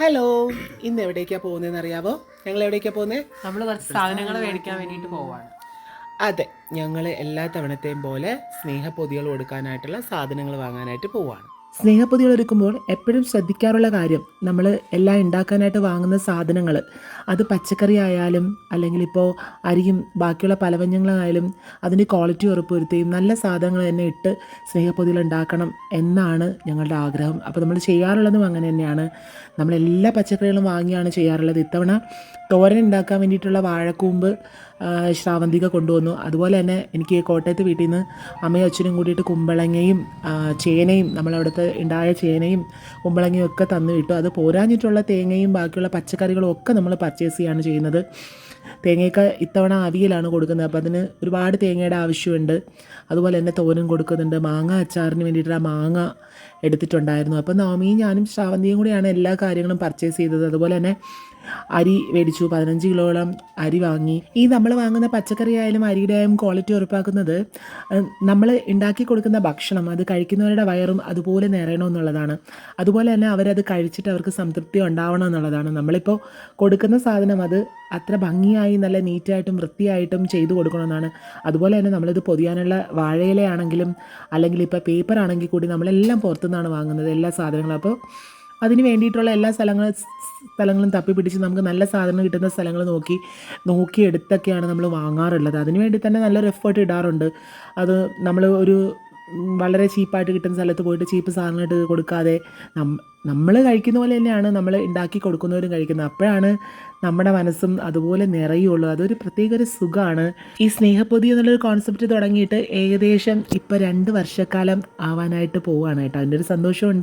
Hello, ഇന്ന് എവിടേക്കാ പോകുന്നതെന്ന് അറിയാവോ? ഞങ്ങൾ എവിടേക്കാ പോകുന്നത്? നമ്മൾ കുറച്ച് സാധനങ്ങൾ മേടിക്കാൻ വേണ്ടിയിട്ട് പോവാണ്. അതെ, ഞങ്ങൾ എല്ലാ തവണത്തെയും പോലെ സ്നേഹപ്പൊതികൾ കൊടുക്കാനായിട്ടുള്ള സാധനങ്ങൾ വാങ്ങാനായിട്ട് പോവാണ്. സ്നേഹപ്പൊതികൾ എടുക്കുമ്പോൾ എപ്പോഴും ശ്രദ്ധിക്കാറുള്ള കാര്യം, നമ്മൾ എല്ലാം ഉണ്ടാക്കാനായിട്ട് വാങ്ങുന്ന സാധനങ്ങൾ, അത് പച്ചക്കറി ആയാലും അല്ലെങ്കിൽ ഇപ്പോൾ അരിയും ബാക്കിയുള്ള പലവ്യഞ്ജനങ്ങളായാലും അതിൻ്റെ ക്വാളിറ്റി ഉറപ്പുവരുത്തുകയും നല്ല സാധനങ്ങൾ തന്നെ ഇട്ട് സ്നേഹപ്പൊതികൾ ഉണ്ടാക്കണം എന്നാണ് ഞങ്ങളുടെ ആഗ്രഹം. അപ്പോൾ നമ്മൾ ചെയ്യാറുള്ളതും അങ്ങനെ തന്നെയാണ്. നമ്മളെല്ലാ പച്ചക്കറികളും വാങ്ങിയാണ് ചെയ്യാറുള്ളത്. ഇത്തവണ തോരൻ ഉണ്ടാക്കാൻ വേണ്ടിയിട്ടുള്ള വാഴക്കൂമ്പ് ശ്രാവന്തിക കൊണ്ടുവന്നു. അതുപോലെ തന്നെ എനിക്ക് കോട്ടയത്ത് വീട്ടിൽ നിന്ന് അമ്മയും അച്ഛനും കൂടിയിട്ട് കുമ്പളങ്ങയും ചേനയും, നമ്മളവിടുത്തെ ഉണ്ടായ ചേനയും കുമ്പളങ്ങയും ഒക്കെ തന്നു വിട്ടു. അത് പോരാഞ്ഞിട്ടുള്ള തേങ്ങയും ബാക്കിയുള്ള പച്ചക്കറികളും ഒക്കെ നമ്മൾ പർച്ചേസ് ചെയ്യുകയാണ് ചെയ്യുന്നത്. തേങ്ങയൊക്കെ ഇത്തവണ അവിയലാണ് കൊടുക്കുന്നത്, അപ്പോൾ അതിന് ഒരുപാട് തേങ്ങയുടെ ആവശ്യമുണ്ട്. അതുപോലെ തന്നെ തോരൻ കൊടുക്കുന്നുണ്ട്. മാങ്ങ അച്ചാറിന് വേണ്ടിയിട്ടുള്ള മാങ്ങ എടുത്തിട്ടുണ്ടായിരുന്നു. അപ്പോൾ നവമിയും ഞാനും ശ്രാവന്തിയും കൂടിയാണ് എല്ലാ കാര്യങ്ങളും പർച്ചേസ് ചെയ്തത്. അതുപോലെ തന്നെ അരി മേടിച്ചു, 15 കിലോളം അരി വാങ്ങി. ഈ നമ്മൾ വാങ്ങുന്ന പച്ചക്കറി ആയാലും അരിയുടെ ആയാലും ക്വാളിറ്റി ഉറപ്പാക്കുന്നത് നമ്മൾ ഉണ്ടാക്കി കൊടുക്കുന്ന ഭക്ഷണം അത് കഴിക്കുന്നവരുടെ വയറും അതുപോലെ നിറയണമെന്നുള്ളതാണ്. അതുപോലെ തന്നെ അവരത് കഴിച്ചിട്ട് അവർക്ക് സംതൃപ്തി ഉണ്ടാവണം എന്നുള്ളതാണ്. നമ്മളിപ്പോൾ കൊടുക്കുന്ന സാധനം അത് അത്ര ഭംഗിയായി നല്ല നീറ്റായിട്ടും വൃത്തിയായിട്ടും ചെയ്തു കൊടുക്കണമെന്നാണ്. അതുപോലെ തന്നെ നമ്മളിത് പൊതിയാനുള്ള വാഴയിലയാണെങ്കിലും അല്ലെങ്കിൽ ഇപ്പോൾ പേപ്പർ ആണെങ്കിൽ കൂടി നമ്മളെല്ലാം പുറത്തുനിന്നാണ് വാങ്ങുന്നത് എല്ലാ സാധനങ്ങളും. അപ്പോൾ അതിന് വേണ്ടിയിട്ടുള്ള എല്ലാ സ്ഥലങ്ങളും തപ്പി പിടിച്ച് നമുക്ക് നല്ല സാധനം കിട്ടുന്ന സ്ഥലങ്ങൾ നോക്കിയെടുത്തൊക്കെയാണ് നമ്മൾ വാങ്ങാറുള്ളത്. അതിന് വേണ്ടി തന്നെ നല്ലൊരു എഫേർട്ട് ഇടാറുണ്ട്. അത് നമ്മൾ ഒരു വളരെ ചീപ്പായിട്ട് കിട്ടുന്ന സ്ഥലത്ത് പോയിട്ട് ചീപ്പ് സാധനമായിട്ട് കൊടുക്കാതെ നമ്മൾ കഴിക്കുന്ന പോലെ തന്നെയാണ് നമ്മൾ ഉണ്ടാക്കി കൊടുക്കുന്നവരും കഴിക്കുന്നത്. അപ്പോഴാണ് നമ്മുടെ മനസ്സും അതുപോലെ നിറയുള്ളൂ. അതൊരു പ്രത്യേക ഒരു സുഖമാണ്. ഈ സ്നേഹപ്പൊതി എന്നുള്ളൊരു കോൺസെപ്റ്റ് തുടങ്ങിയിട്ട് ഏകദേശം ഇപ്പോൾ 2 വർഷക്കാലം ആവാനായിട്ട് പോവുകയാണ് കേട്ടോ. അതിൻ്റെ ഒരു സന്തോഷമുണ്ട്.